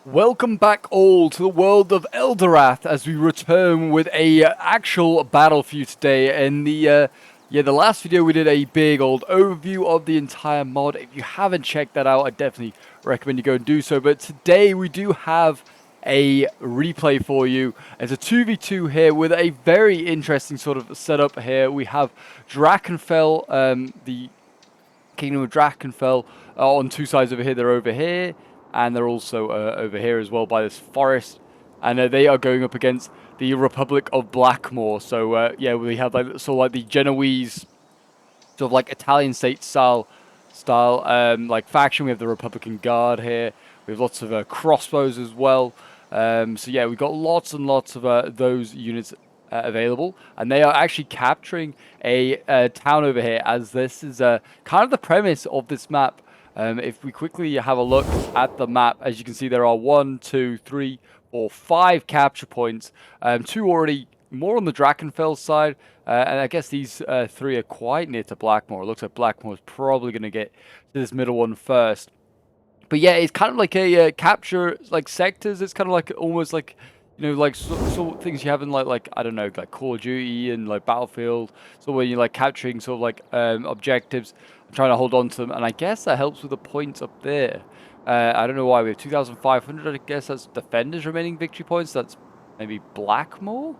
Welcome back all to the world of Eldirath as we return with a actual battle for you today. In the last video we did a big old overview of the entire mod. If you haven't checked that out, I definitely recommend you go and do so. But today we do have a replay for you. It's a 2v2 here with a very interesting sort of setup here. We have Drakonfell, the Kingdom of Drakonfell, on two sides over here. They're over here. And they're also over here as well by this forest. And they are going up against the Republic of Blackmoor. So, yeah, we have like the Genoese, sort of like Italian state style like faction. We have the Republican Guard here. We have lots of crossbows as well. So, yeah, we've got lots and lots of those units available. And they are actually capturing a town over here, as this is kind of the premise of this map. If we quickly have a look at the map, as you can see, there are 1, 2, 3, 4, 5 capture points. 2 already more on the Drakonfell side, and I guess these 3 are quite near to Blackmoor. It looks like Blackmoor is probably going to get to this middle one first. But yeah, it's kind of like a capture like sectors. It's kind of like almost like, you know, like sort of things you have in like I don't know, like Call of Duty and like Battlefield. So when you're like capturing sort of like objectives, trying to hold on to them, and I guess that helps with the points up there. I don't know why we have 2,500. I guess that's defenders remaining victory points. That's maybe Blackmoor.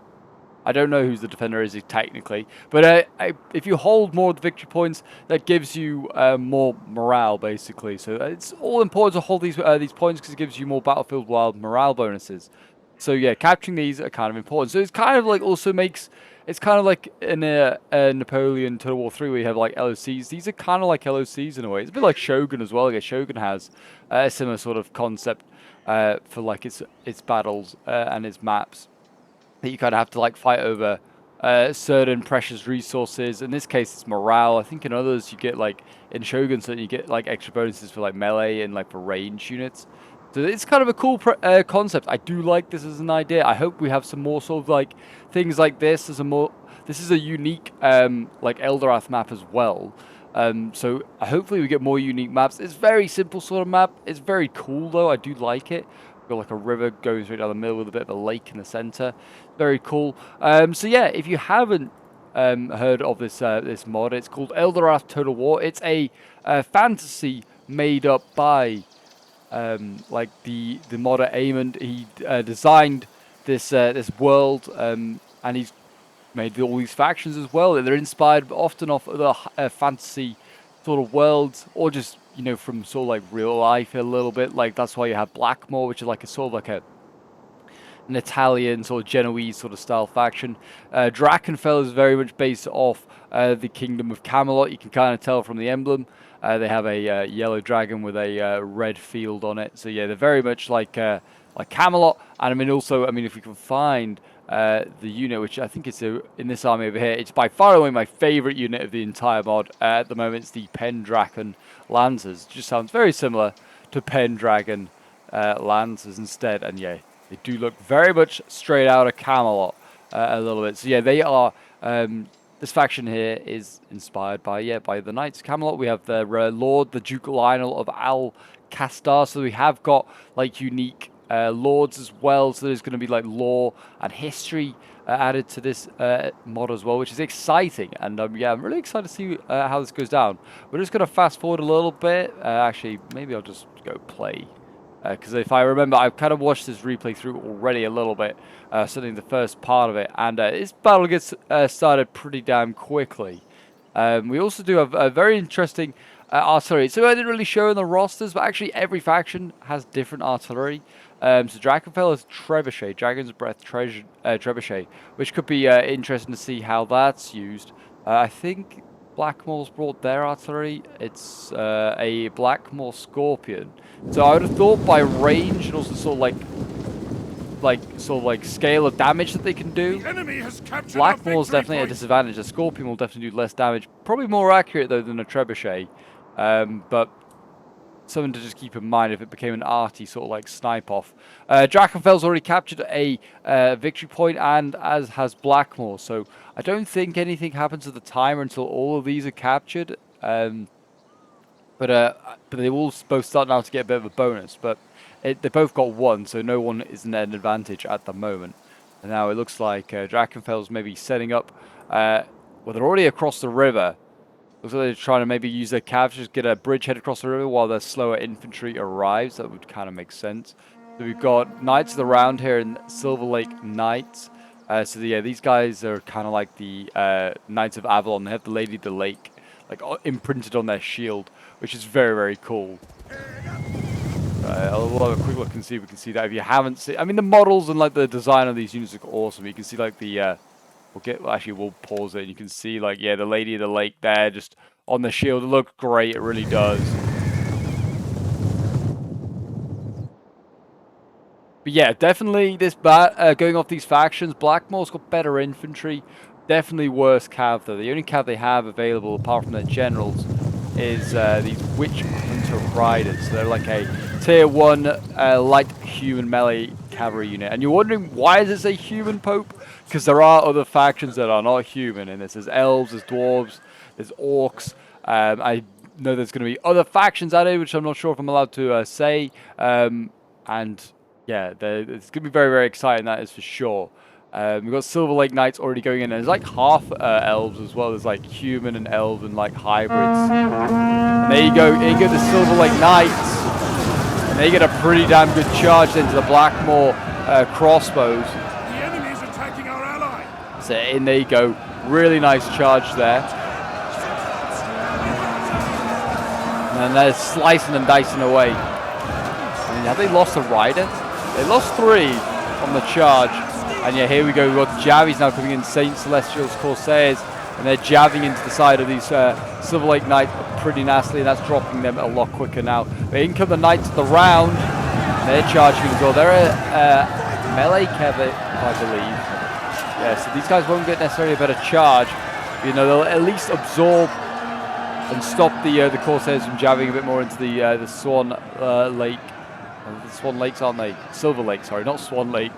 I don't know who's the defender is technically, but if you hold more of the victory points, that gives you more morale basically. So it's all important to hold these points because it gives you more battlefield-wide morale bonuses. So yeah, capturing these are kind of important. So it's kind of like also makes. It's kind of like in a Napoleon Total War 3 where you have like LOCs. These are kind of like LOCs in a way. It's a bit like Shogun as well. I guess Shogun has a similar sort of concept for like its battles and its maps that you kind of have to like fight over certain precious resources. In this case, it's morale. I think in others you get like in Shogun, so you get like extra bonuses for like melee and like for range units. So it's kind of a cool concept. I do like this as an idea. I hope we have some more sort of like things like this. This is a unique like Eldirath map as well. So hopefully we get more unique maps. It's very simple sort of map. It's very cool though. I do like it. We've got like a river going straight down the middle with a bit of a lake in the center. Very cool. So yeah, if you haven't heard of this this mod, it's called Eldirath Total War. It's a fantasy made up by like the modder Amond. He designed this this world, and he's made all these factions as well. They're inspired often off other fantasy sort of worlds, or just, you know, from sort of like real life a little bit. Like that's why you have Blackmoor, which is like a sort of like an Italian sort of Genoese sort of style faction. Drakonfell is very much based off the Kingdom of Camelot. You can kind of tell from the emblem. They have a yellow dragon with a red field on it. So yeah, they're very much like Camelot. And I mean, also, I mean, if we can find the unit, which I think is in this army over here, it's by far away my favorite unit of the entire mod at the moment. It's the Pendragon Lancers. It just sounds very similar to Pendragon Lancers instead. And yeah, they do look very much straight out of Camelot a little bit. So yeah, they are. This faction here is inspired by the Knights of Camelot. We have the Lord, the Duke Lionel of Alcastar. So we have got like unique lords as well. So there's going to be like lore and history added to this mod as well, which is exciting. And yeah, I'm really excited to see how this goes down. We're just going to fast forward a little bit. Actually, maybe I'll just go play. Because if I remember, I've kind of watched this replay through already a little bit, certainly the first part of it, and this battle gets started pretty damn quickly. We also do have a very interesting artillery. So I didn't really show in the rosters, but actually every faction has different artillery. So Drakonfell has Trebuchet, Dragon's Breath Trebuchet, which could be interesting to see how that's used. I think Blackmoor's brought their artillery. It's a Blackmoor Scorpion. So I would have thought by range and also sort of like scale of damage that they can do, Blackmoor's definitely at a disadvantage. A Scorpion will definitely do less damage. Probably more accurate though than a Trebuchet. But something to just keep in mind if it became an arty sort of like snipe off. Drakonfell's already captured a victory point, and as has Blackmoor. So I don't think anything happens at the timer until all of these are captured. But they will both start now to get a bit of a bonus. But They both got 1, so no one is in an advantage at the moment. And now it looks like Drakonfell's maybe setting up. Well, they're already across the river. Looks like they're trying to maybe use their cav to just get a bridgehead across the river while their slower infantry arrives. That would kind of make sense. So we've got Knights of the Round here and Silver Lake Knights. So yeah, these guys are kind of like the Knights of Avalon. They have the Lady of the Lake like imprinted on their shield, which is very, very cool. I'll have a quick look and see if we can see that. If you haven't seen, I mean, the models and like the design of these units look awesome. You can see like the we'll pause it. And you can see like, yeah, the Lady of the Lake there just on the shield. It looks great. It really does. But yeah, definitely this going off these factions, Blackmoor's got better infantry. Definitely worse cav though. The only cav they have available apart from their generals is these Witch Hunter Riders. So they're like a tier 1 light human melee cavalry unit. And you're wondering, why does it say human, Pope? Because there are other factions that are not human in this. There's elves, there's dwarves, there's orcs. I know there's going to be other factions added, which I'm not sure if I'm allowed to say. And yeah, it's going to be very, very exciting, that is for sure. We've got Silver Lake Knights already going in, and there's like half elves as well. There's like human and elf and like hybrids. And there you go, the Silver Lake Knights. And they get a pretty damn good charge into the Blackmoor crossbows. The enemy is attacking our ally. So in there you go, really nice charge there. And they're slicing and dicing away. And have they lost a rider? They lost 3 on the charge. And yeah, here we go. We've got Javies now coming in, Saint Celestials Corsairs, and they're jabbing into the side of these Silver Lake Knights pretty nastily, and that's dropping them a lot quicker now. But in come the Knights of the Round, and they're charging as well. They're a melee cav, I believe. Yeah, so these guys won't get necessarily a better charge. You know, they'll at least absorb and stop the Corsairs from jabbing a bit more into the Swan Lake. The Swan Lakes, aren't they? Silver Lake, sorry, not Swan Lake.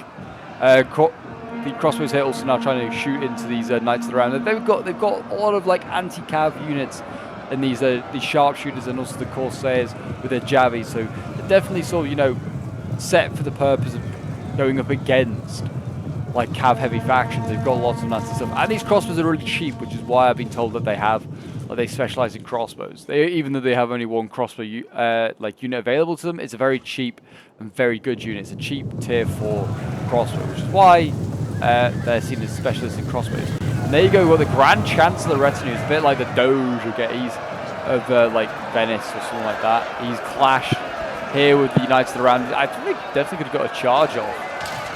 The crossbows here also now trying to shoot into these Knights of the Round. They've got a lot of like anti-cav units in these sharpshooters and also the Corsairs with their javies. So they're definitely sort of, you know, set for the purpose of going up against like cav heavy factions. They've got lots of nasty stuff, and these crossbows are really cheap, which is why I've been told that they specialize in crossbows. Even though they have only 1 crossbow unit available to them, it's a very cheap and very good unit. It's a cheap tier 4 crossbow, which is why they're seen as specialists in crossbows. And there you go, we've got the Grand Chancellor retinue. It's a bit like the Doge of like Venice or something like that. He's clashed here with the United of the Round. I think they definitely could have got a charge off.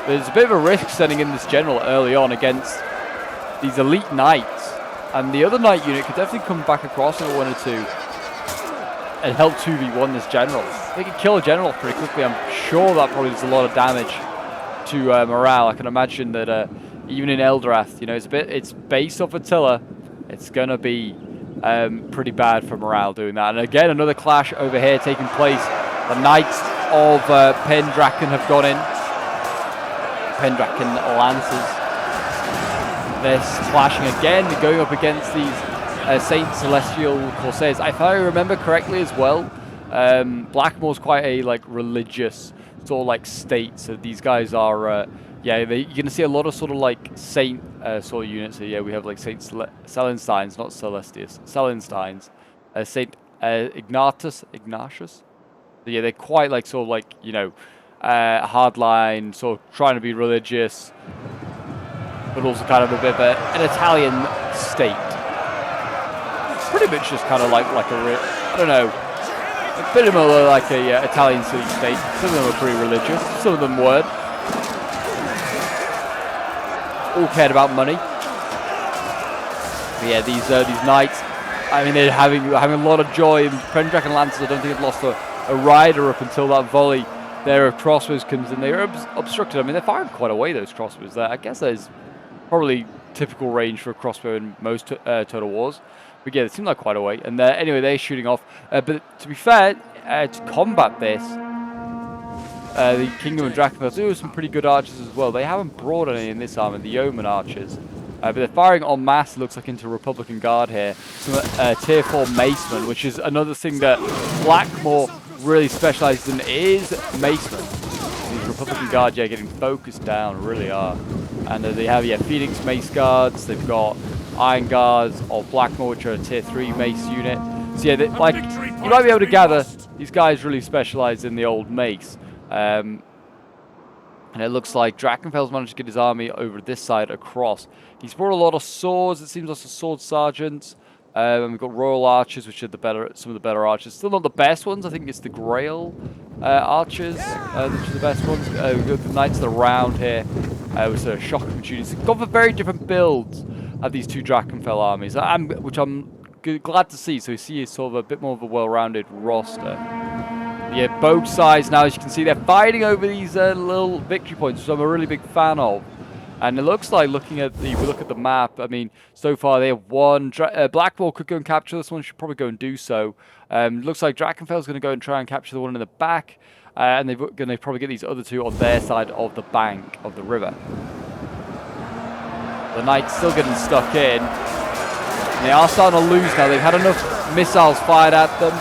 There's a bit of a risk sending in this general early on against these elite knights. And the other knight unit could definitely come back across if it wanted to and help 2v1 this general. They could kill a general pretty quickly. I'm sure that probably does a lot of damage to morale. I can imagine that even in Eldirath, you know, it's based off Attila. It's going to be pretty bad for morale doing that. And again, another clash over here taking place. The Knights of Pendraken have gone in. Pendraken Lancers. They're clashing again. They're going up against these Saint Celestial Corsairs. If I remember correctly as well, Blackmoor's quite a like religious sort of like state. So these guys are, you're gonna see a lot of sort of like Saint sort of units. So yeah, we have like Saint Celestines, not Celestius, Celestines, Saint Ignatius. So yeah, they're quite like sort of like, you know, hardline, sort of trying to be religious, but also kind of a bit of an Italian state. Pretty much just kind of like I don't know, a bit of like a Italian city state. Some of them are pretty religious, some of them weren't. All cared about money. But yeah, these knights, I mean, they're having a lot of joy. And Pendraken Lancers, I don't think have lost a rider up until that volley there of crossbows comes in. They're obstructed. I mean, they're firing quite away, those crossbows there. I guess there's probably typical range for a crossbow in most Total Wars. But yeah, they seem like quite a way. And anyway, they're shooting off. But to be fair, to combat this, the Kingdom of Drakonfell do have some pretty good archers as well. They haven't brought any in this army, the Yeoman archers. But they're firing en masse, looks like, into Republican Guard here. Some tier 4 Macemen, which is another thing that Blackmoor really specialized in is Macemen. These Republican Guards, yeah, getting focused down, really are. And they have, yeah, Phoenix Mace Guards. They've got Iron Guards of Blackmoor, which are a tier 3 mace unit. So yeah, like, you might be able to gather, these guys really specialize in the old mace. And it looks like Drakonfell's managed to get his army over this side across. He's brought a lot of swords, it seems, like some sword sergeants. And we've got Royal Archers, which are some of the better archers. Still not the best ones. I think it's the Grail Archers, which are the best ones. We've got the Knights of the Round here, with sort of shocking opportunities. Got for very different builds of these two Drakonfell armies, which I'm glad to see. So we see sort of a bit more of a well-rounded roster. Yeah, both sides now, as you can see, they're fighting over these little victory points, which I'm a really big fan of. And it looks like, if we look at the map, I mean, so far they have won. Blackmoor could go and capture this one, should probably go and do so. Looks like Drakonfell's going to go and try and capture the one in the back. And they're going to probably get these other two on their side of the bank of the river. The Knights still getting stuck in. And they are starting to lose now. They've had enough missiles fired at them.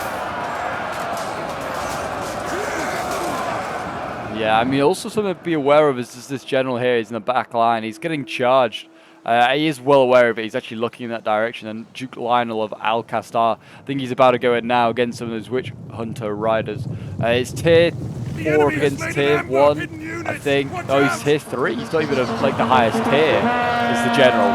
Yeah, I mean, also something to be aware of is just this general here. He's in the back line. He's getting charged. He is well aware of it. He's actually looking in that direction. And Duke Lionel of Alcastar, I think he's about to go in now against some of those Witch Hunter riders. It's tier 4 against tier 1, I think. Oh, he's tier 3. He's not even like the highest tier. Is the general.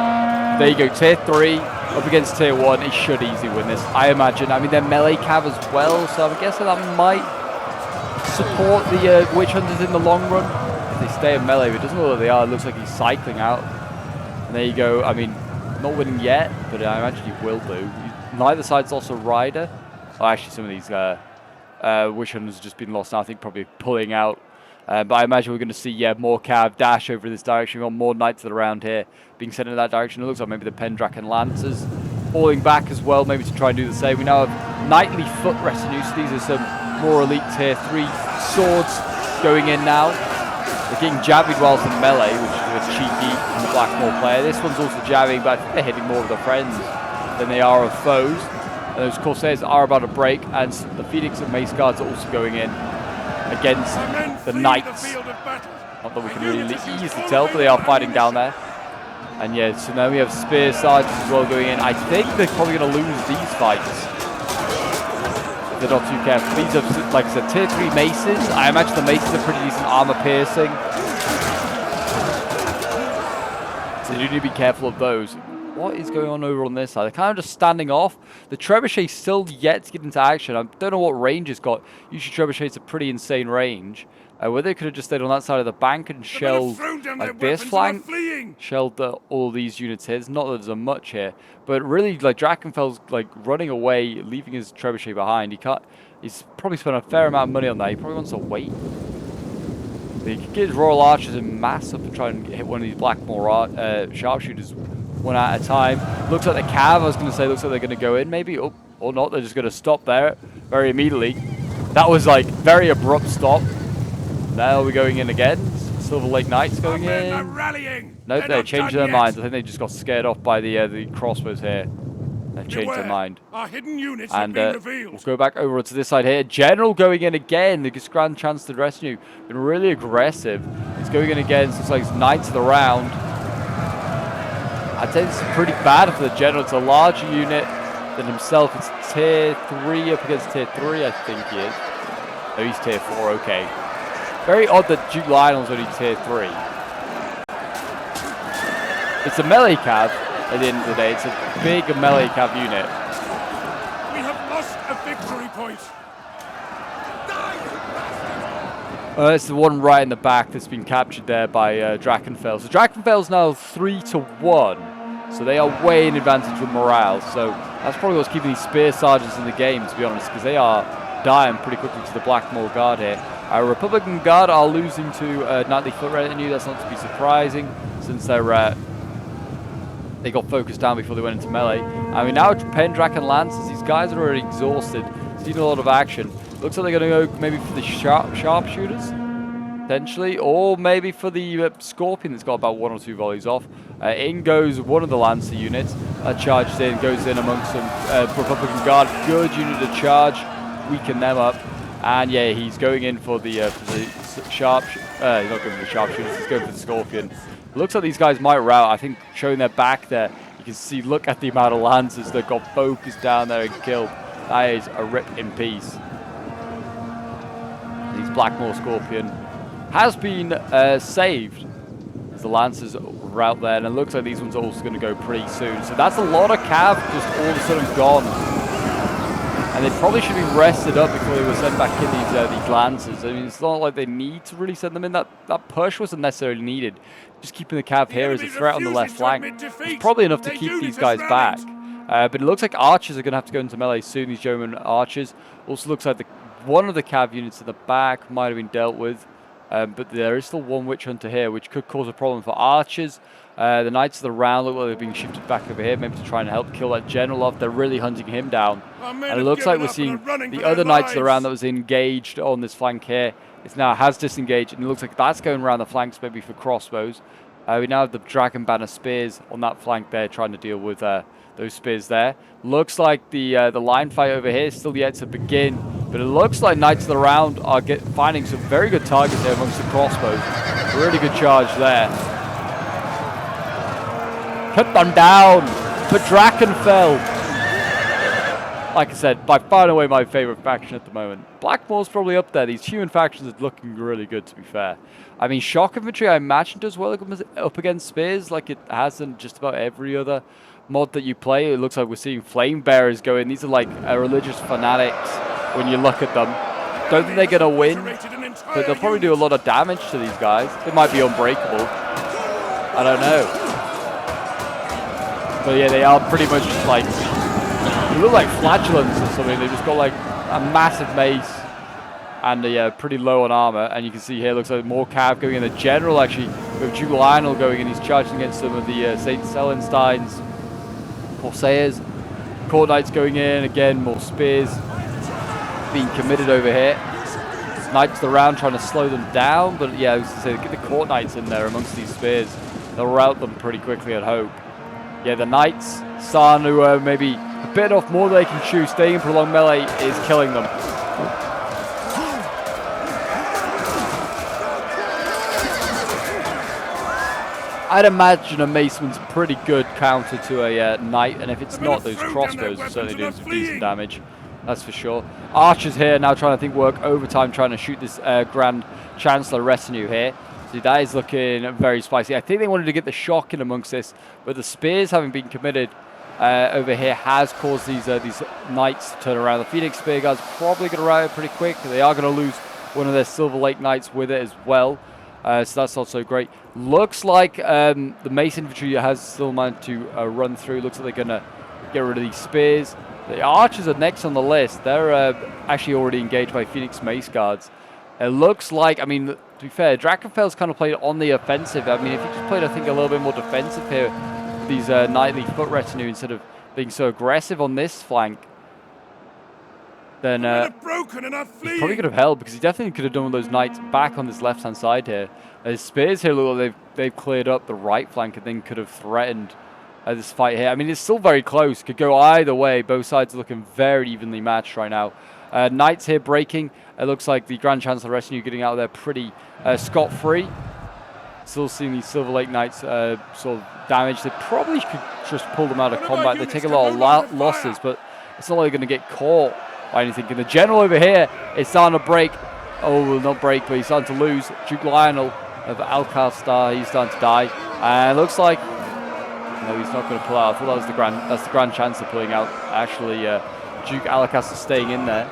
There you go, tier 3 up against tier 1. He should easily win this, I imagine. I mean, they're melee cav as well, so I'm guessing that might support the Witch Hunters in the long run if they stay in melee, but it doesn't look like they are. It looks like he's cycling out. And there you go. I mean, not winning yet, but I imagine he will do. Neither side's also rider. Oh, actually, some of these Witch Hunters have just been lost now. I think probably pulling out. But I imagine we're going to see, yeah, more cav dash over this direction. We've got more Knights around here being sent in that direction. It looks like maybe the Pendraken Lancers falling back as well, maybe to try and do the same. We now have knightly foot retinues. So these are some more elite tier 3 swords going in now. They're getting jabbed whilst in melee, which is a bit cheeky from the Blackmoor player. This one's also jabbing, but I think they're hitting more of their friends than they are of foes. And those Corsairs are about to break, and the Phoenix and Mace Guards are also going in against the Knights. Not that we can really easily tell, but they are fighting down there. And yeah, so now we have Spear Sergeants as well going in. I think they're probably going to lose these fights. They're not too careful. These are, like I said, tier 3 maces. I imagine the maces are pretty decent armor piercing. So you do need to be careful of those. What is going on over on this side? They're kind of just standing off. The trebuchet's still yet to get into action. I don't know what range it's got. Usually trebuchet's a pretty insane range. Whether they could have just stayed on that side of the bank and shelled like this flank, shelled all these units here. It's not that there's much here, but really, like, Drakonfell's like running away, leaving his trebuchet behind. He's probably spent a fair amount of money on that. He probably wants to wait. But he could get his Royal Archers in mass up to try and hit one of these Blackmoor sharpshooters one at a time. Looks like the cav, I was going to say, looks like they're going to go in maybe, or not. They're just going to stop there very immediately. That was like very abrupt stop. Now we're going in again. Silver Lake Knights going in. Nope, they changed their minds. I think they just got scared off by the crossbows here. They changed their mind. Our hidden units and we'll go back over to this side here. General going in again. The grand chance to rescue. Been really aggressive. He's going in again. So it's like Knights of the Round. I'd say this is pretty bad for the General. It's a larger unit than himself. It's tier 3 up against tier 3, I think he is. Oh, he's tier 4. Okay. Very odd that Duke Lionel's only tier 3. It's a melee cav at the end of the day. It's a big melee cav unit. We have lost a victory point. It's the one right in the back that's been captured there by Drakonfell. So Drakonfell's now 3-1. So they are way in advantage with morale. So that's probably what's keeping these Spear Sergeants in the game, to be honest, because they are dying pretty quickly to the Blackmoor Guard here. Our Republican Guard are losing to Knightly Foot Retinue. That's not to be surprising, since they got focused down before they went into melee. I mean, now Pendraken Lancers, these guys are already exhausted, seen a lot of action. Looks like they're going to go maybe for the sharpshooters, potentially, or maybe for the Scorpion that's got about 1 or 2 volleys off. In goes one of the Lancer units, charges in, goes in amongst some Republican Guard. Good unit to charge, weaken them up. And yeah, he's going in for the sharp. He's not going for the sharpshooters. He's going for the scorpion. Looks like these guys might rout. I think showing their back there, you can see. Look at the amount of lancers that got focused down there and killed. That is a rip in peace. These Blackmoor scorpion has been saved. The lancers are out there, and it looks like these ones are also going to go pretty soon. So that's a lot of cav just all of a sudden gone. And they probably should be rested up before they were sent back in these lancers. I mean, it's not like they need to really send them in. That push wasn't necessarily needed. Just keeping the cav here as a threat on the left flank is probably enough to keep these guys back. But it looks like archers are going to have to go into melee soon, these German archers. Also looks like one of the cav units in the back might have been dealt with. But there is still one witch hunter here, which could cause a problem for archers. The Knights of the Round look like they're being shifted back over here, maybe to try and help kill that general off. They're really hunting him down. And it looks like we're seeing the other Knights of the Round that was engaged on this flank here. It now has disengaged, and it looks like that's going around the flanks maybe for crossbows. We now have the Dragon Banner spears on that flank there, trying to deal with those spears there. Looks like the line fight over here is still yet to begin, but it looks like Knights of the Round are finding some very good targets there amongst the crossbows. Really good charge there. Cut them down for Drakonfell. Like I said, by far and away my favorite faction at the moment. Blackmoor's probably up there. These human factions are looking really good, to be fair. I mean, shock infantry I imagine does well up against spears like it has in just about every other mod that you play. It looks like we're seeing flame bearers go in. These are like religious fanatics when you look at them. Don't think they're going to win, but they'll probably do a lot of damage to these guys. They might be unbreakable. I don't know. But yeah, they are pretty much just like, they look like flatulence or something. They've just got like a massive mace and they're pretty low on armor. And you can see here, looks like more cav going in. The general actually, with Duke Lionel going in, he's charging against some of the St. Celenstein's Corsairs. Court Knights going in, again, more spears being committed over here. Knights of the Round trying to slow them down, but yeah, I was going to say, get the Court Knights in there amongst these spears. They'll rout them pretty quickly, I'd hope. Yeah, the Knights starting to maybe a bit off more than they can chew. Staying in prolonged melee is killing them. I'd imagine a Maceman's a pretty good counter to a Knight, and if it's not, those crossbows are certainly doing some decent damage. That's for sure. Archers here now trying to think work overtime, trying to shoot this Grand Chancellor retinue here. So that is looking very spicy. I think they wanted to get the shock in amongst this, but the spears having been committed over here has caused these Knights to turn around. The Phoenix Spear Guard's probably going to rout it pretty quick. They are going to lose one of their Silver Lake Knights with it as well. So that's also great. Looks like the Mace Infantry has still managed to run through. Looks like they're going to get rid of these spears. The Archers are next on the list. They're actually already engaged by Phoenix Mace Guards. It looks like, I mean, to be fair, Drakonfell's kind of played on the offensive. I mean, if he just played, I think, a little bit more defensive here, these knightly foot retinue, instead of being so aggressive on this flank, then he probably could have held, because he definitely could have done with those knights back on this left-hand side here. His spears here look like they've cleared up the right flank and then could have threatened this fight here. I mean, it's still very close. Could go either way. Both sides are looking very evenly matched right now. Knights here breaking. It looks like the Grand Chancellor retinue getting out of there pretty scot-free. Still seeing these Silver Lake Knights sort of damaged. They probably could just pull them out of combat. They take a lot of losses, but it's not like they're going to get caught by anything. And the general over here is starting to break. Oh, well, not break, but he's starting to lose. Duke Lionel of Alcastar, he's starting to die. And it looks like, no, he's not going to pull out. I thought that's the Grand Chancellor pulling out. Actually, Duke Alcastar staying in there.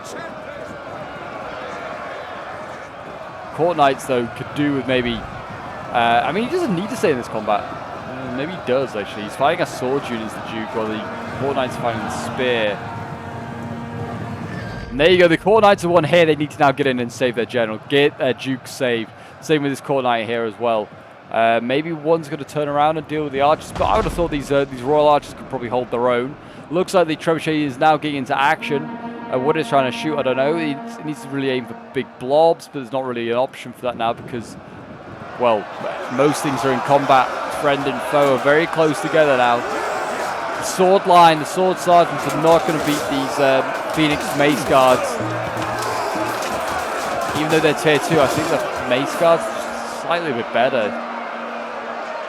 Court Knights, though, could do with maybe... I mean, he doesn't need to stay in this combat. Maybe he does, actually. He's fighting a sword unit as the Duke, while the Court Knights are fighting the spear. And there you go. The Court Knights are one here. They need to now get in and save their general. Get their Duke saved. Same with this Court Knight here as well. Maybe one's going to turn around and deal with the archers, but I would have thought these Royal Archers could probably hold their own. Looks like the Trebuchet is now getting into action. What it's trying to shoot, I don't know. It needs to really aim for big blobs, but there's not really an option for that now because, well, most things are in combat. Friend and foe are very close together now. The sword line, the sword sergeants are not going to beat these Phoenix Mace Guards. even though they're tier 2, I think the Mace Guard's slightly a bit better.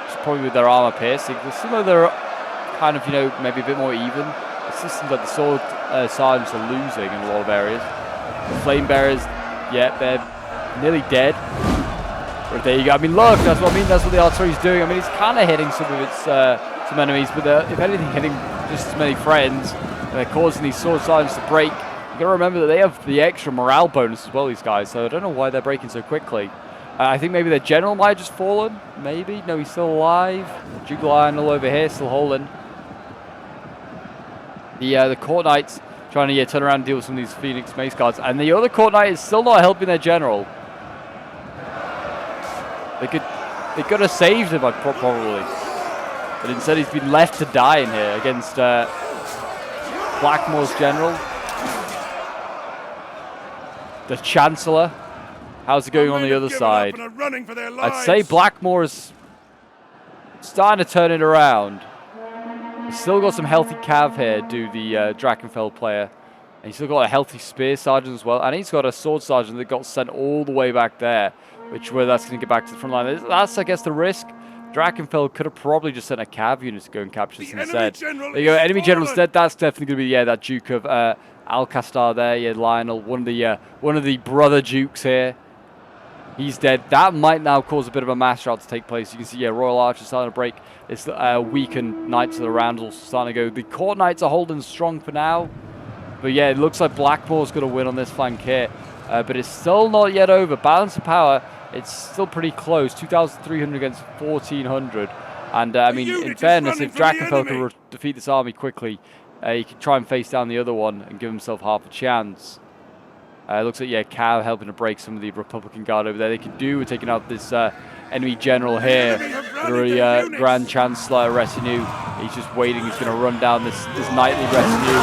Just probably with their armor piercing. Some of their kind of, you know, maybe a bit more even. It just seems like the sword sergeants are losing in a lot of areas. The flame bearers, yeah, they're nearly dead. But there you go. I mean, look, that's what I mean. That's what the artillery's doing. I mean, it's kind of hitting some of its some enemies, but if anything, hitting just as many friends. And they're causing these sword sergeants to break. You got to remember that they have the extra morale bonus as well. These guys, so I don't know why they're breaking so quickly. I think maybe their general might have just fallen. Maybe. No, he's still alive. Duke Lionel over here, still holding. The Court Knights trying to turn around and deal with some of these Phoenix Mace Guards. And the other Court Knight is still not helping their general. They could have saved him, probably. But instead he's been left to die in here against Blackmoor's general. The Chancellor. How's it going on the other side? I'd say Blackmoor is starting to turn it around. He's still got some healthy cav here, the Drakonfell player. And he's still got a healthy spear sergeant as well. And he's got a sword sergeant that got sent all the way back there. Where that's going to get back to the front line. That's, I guess, the risk. Drakonfell could have probably just sent a cav unit to go and capture this instead. There you go, enemy general's dead. That's definitely going to be, that Duke of Alcastar there. Lionel, one of the brother dukes here. He's dead. That might now cause a bit of a mass shot to take place. You can see, Royal Archer starting to break. It's weakened Knights of the Round also starting to go. The Court Knights are holding strong for now. But it looks like Blackmoor's going to win on this flank here. But it's still not yet over. Balance of power, it's still pretty close. 2,300 against 1,400. And, I mean, in fairness, if Drakonfell could defeat this army quickly, he could try and face down the other one and give himself half a chance. Looks like, Cav helping to break some of the Republican Guard over there. They could do with taking out this enemy general here. The Grand Chancellor retinue. He's just waiting. He's going to run down this knightly retinue.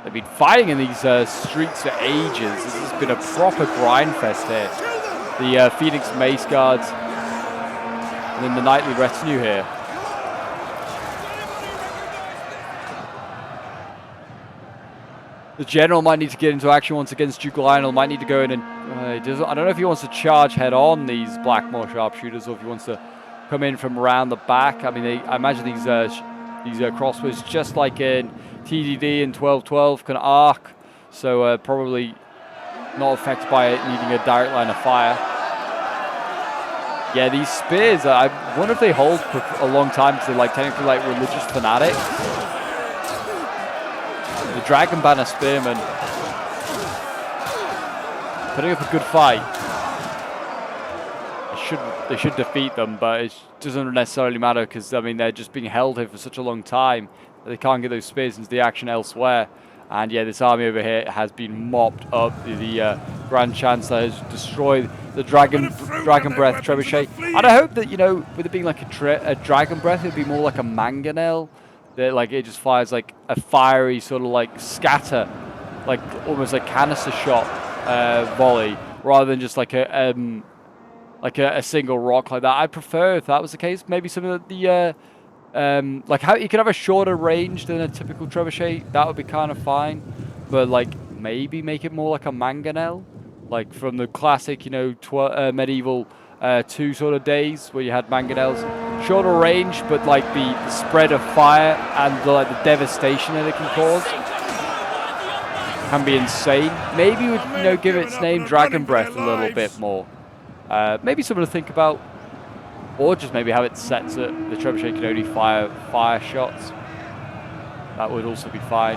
They've been fighting in these streets for ages. This has been a proper grind fest here. The Phoenix Mace Guards and then the knightly retinue here. The general might need to get into action once against Duke Lionel. Might need to go in and I don't know if he wants to charge head on these Blackmoor sharpshooters or if he wants to come in from around the back. I mean, I imagine these crossbows, just like in TDD and 1212, can arc, so probably not affected by it needing a direct line of fire. These spears, I wonder if they hold for a long time because they're technically religious fanatics. The Dragon Banner Spearmen putting up a good fight. They should defeat them, but it doesn't necessarily matter because, I mean, they're just being held here for such a long time that they can't get those spears into the action elsewhere. And this army over here has been mopped up. The Grand Chancellor has destroyed the Dragon Breath Trebuchet. And I hope that, with it being like a Dragon Breath, it'd be more like a Mangonel. That it just fires a fiery sort of scatter, almost like canister shot volley, rather than just a single rock like that. I'd prefer if that was the case. Maybe some of the how you could have a shorter range than a typical trebuchet. That would be kind of fine, but maybe make it more like a Mangonel, from the classic medieval 2 sort of days where you had Mangonels. Shorter range, but the spread of fire and the devastation that it can cause can be insane. Maybe would give its name Dragon Breath a little bit more. Maybe something to think about, or just maybe have it set so the trebuchet can only fire shots. That would also be fine.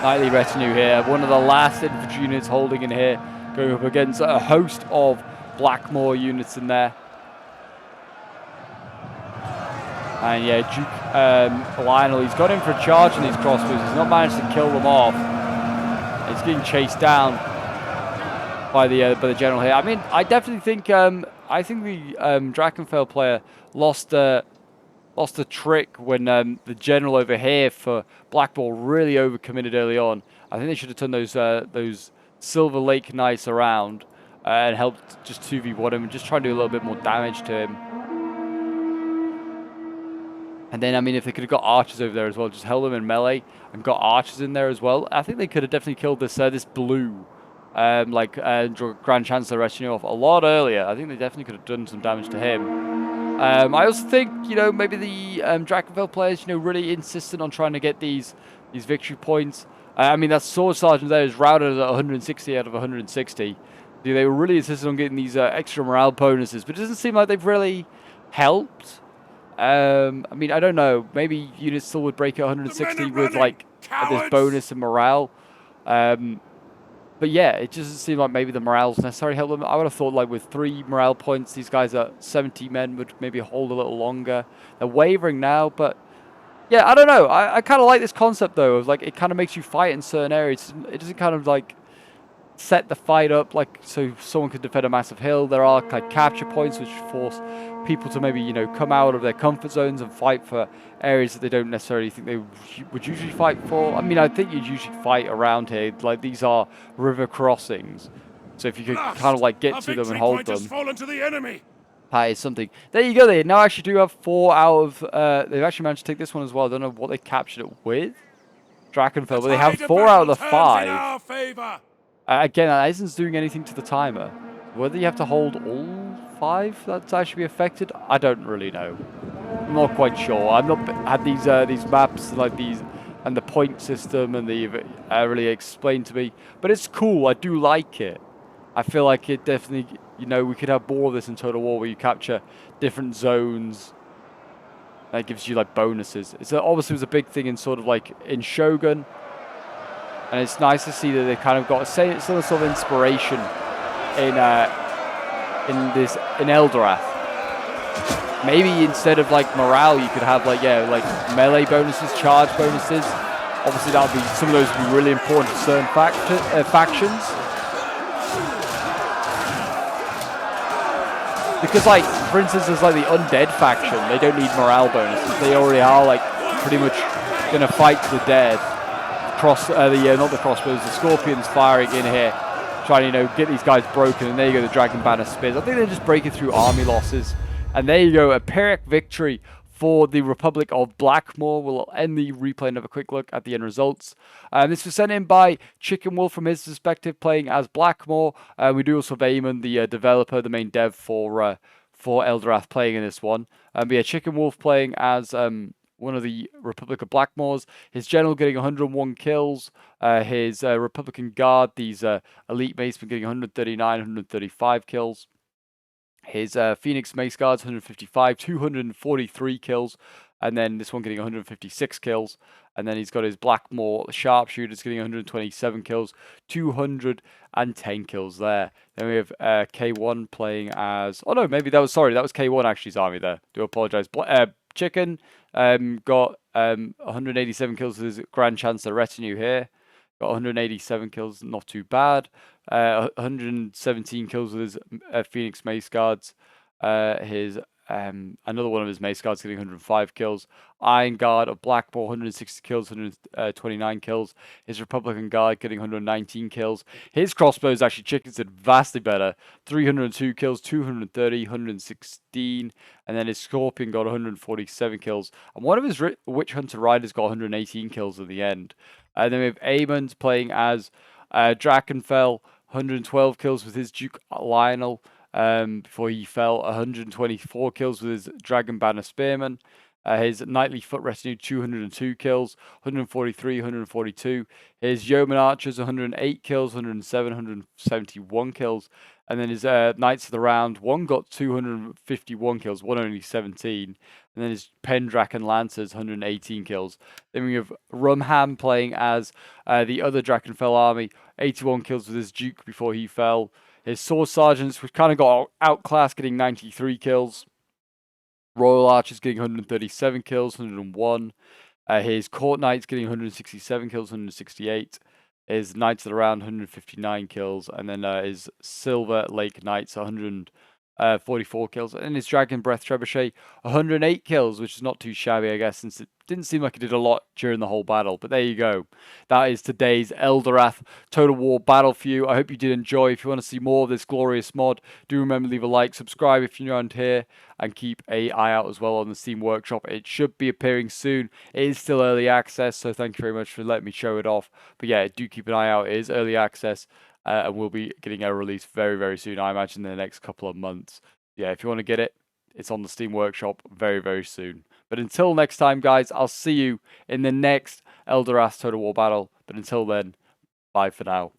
Knightly retinue here, one of the last infantry units holding in here, going up against a host of Blackmoor units in there. And Duke Lionel, he's got in for a charge on these crossbows. He's not managed to kill them off. He's getting chased down by the general here. I mean, I definitely think the Drakonfell player lost a trick when the general over here for Blackmoor really overcommitted early on. I think they should have turned those Silver Lake Knights around and helped just 2v1 him and just try and do a little bit more damage to him. And then, I mean, if they could have got archers over there as well, just held them in melee and got archers in there as well, I think they could have definitely killed this blue, Grand Chancellor Retinue off a lot earlier. I think they definitely could have done some damage to him. I also think, you know, maybe the Drakonfell players, you know, really insistent on trying to get these victory points. I mean, that sword sergeant there is routed at 160 out of 160. They were really insistent on getting these extra morale bonuses, but it doesn't seem like they've really helped. I mean, I don't know. Maybe units still would break at 160 with like this bonus and morale. But yeah, it doesn't seem like maybe the morale's necessarily help them. I would have thought like with 3 morale points, these guys at 70 men would maybe hold a little longer. They're wavering now, but yeah, I don't know. I kind of like this concept though, of like it kind of makes you fight in certain areas. It doesn't kind of like set the fight up like so someone could defend a massive hill. There are like capture points which force people to maybe, you know, come out of their comfort zones and fight for areas that they don't necessarily think they would usually fight for. I mean, I think you'd usually fight around here. Like, these are river crossings. So if you could kind of like get to them and hold them, to the enemy. that is something. There you go. They now actually do have 4 out of, they've actually managed to take this one as well. I don't know what they captured it with. Drakonfell, but they have 4 out of the 5. Again, that isn't doing anything to the timer. Whether you have to hold all 5 that's actually be affected, I don't really know. I'm not quite sure. I've not had these maps like these and the point system and the really explained to me. But it's cool. I do like it. I feel like it definitely, you know, we could have more of this in Total War where you capture different zones. That gives you like bonuses. It's obviously was a big thing in sort of like in Shogun. And it's nice to see that they kind of got some sort of inspiration in Eldirath. Maybe instead of like morale, you could have like melee bonuses, charge bonuses. Obviously, that would be some of those would be really important to certain factions. Because like, for instance, there's like the undead faction. They don't need morale bonuses. They already are like pretty much gonna fight to the dead. Not the crossbows, the scorpions firing in here, trying to, you know, get these guys broken. And there you go, the dragon banner spears. I think they're just breaking through army losses. And there you go, a Pyrrhic victory for the Republic of Blackmoor. We'll end the replay and have a quick look at the end results. This was sent in by Chicken Wolf from his perspective, playing as Blackmoor. We do also have Eamon, the developer, the main dev for Eldirath, playing in this one. But yeah, Chicken Wolf playing as one of the Republic of Blackmoors. His general getting 101 kills. His Republican guard, these elite macemen, getting 139, 135 kills. His Phoenix Mace Guards, 155, 243 kills. And then this one getting 156 kills. And then he's got his Blackmoor Sharpshooters getting 127 kills, 210 kills there. Then we have K1 playing as... Oh no, maybe that was... Sorry, that was K1 actually's army there. Do apologize. Chicken got 187 kills with his Grand Chancellor Retinue here. Got 187 kills, not too bad. 117 kills with his Phoenix Mace Guards. Another one of his Mace Guards getting 105 kills. Iron Guard of Blackmoor, 160 kills, 129 kills. His Republican Guard getting 119 kills. His crossbows, actually, Chickens did vastly better. 302 kills, 230, 116. And then his Scorpion got 147 kills. And one of his Witch Hunter Riders got 118 kills at the end. And then we have Aemond playing as Drakonfell, 112 kills with his Duke Lionel. Before he fell, 124 kills with his Dragon Banner Spearman. His Knightly Foot Retinue, 202 kills, 143, 142. His Yeoman Archers, 108 kills, 107, 171 kills. And then his Knights of the Round, one got 251 kills, one only 17. And then his Pendraken Lancers, 118 kills. Then we have Rumham playing as the other Drakonfell army, 81 kills with his Duke before he fell. His Sword Sergeants, which kind of got outclassed, getting 93 kills. Royal Archers getting 137 kills, 101. His Court Knights getting 167 kills, 168. His Knights of the Round, 159 kills. And then his Silver Lake Knights, 100 44 kills, and his Dragon Breath Trebuchet 108 kills, which is not too shabby, I guess, since it didn't seem like it did a lot during the whole battle. But there you go. That is today's Eldirath Total War battle for you. I hope you did enjoy. If you want to see more of this glorious mod, do remember to leave a like, subscribe if you're around here, and keep an eye out as well on the Steam Workshop. It should be appearing soon. It is still early access, so thank you very much for letting me show it off. But yeah, do keep an eye out. It is early access. And we'll be getting a release very, very soon, I imagine, in the next couple of months. Yeah, if you want to get it, it's on the Steam Workshop very, very soon. But until next time, guys, I'll see you in the next Eldirath Total War battle. But until then, bye for now.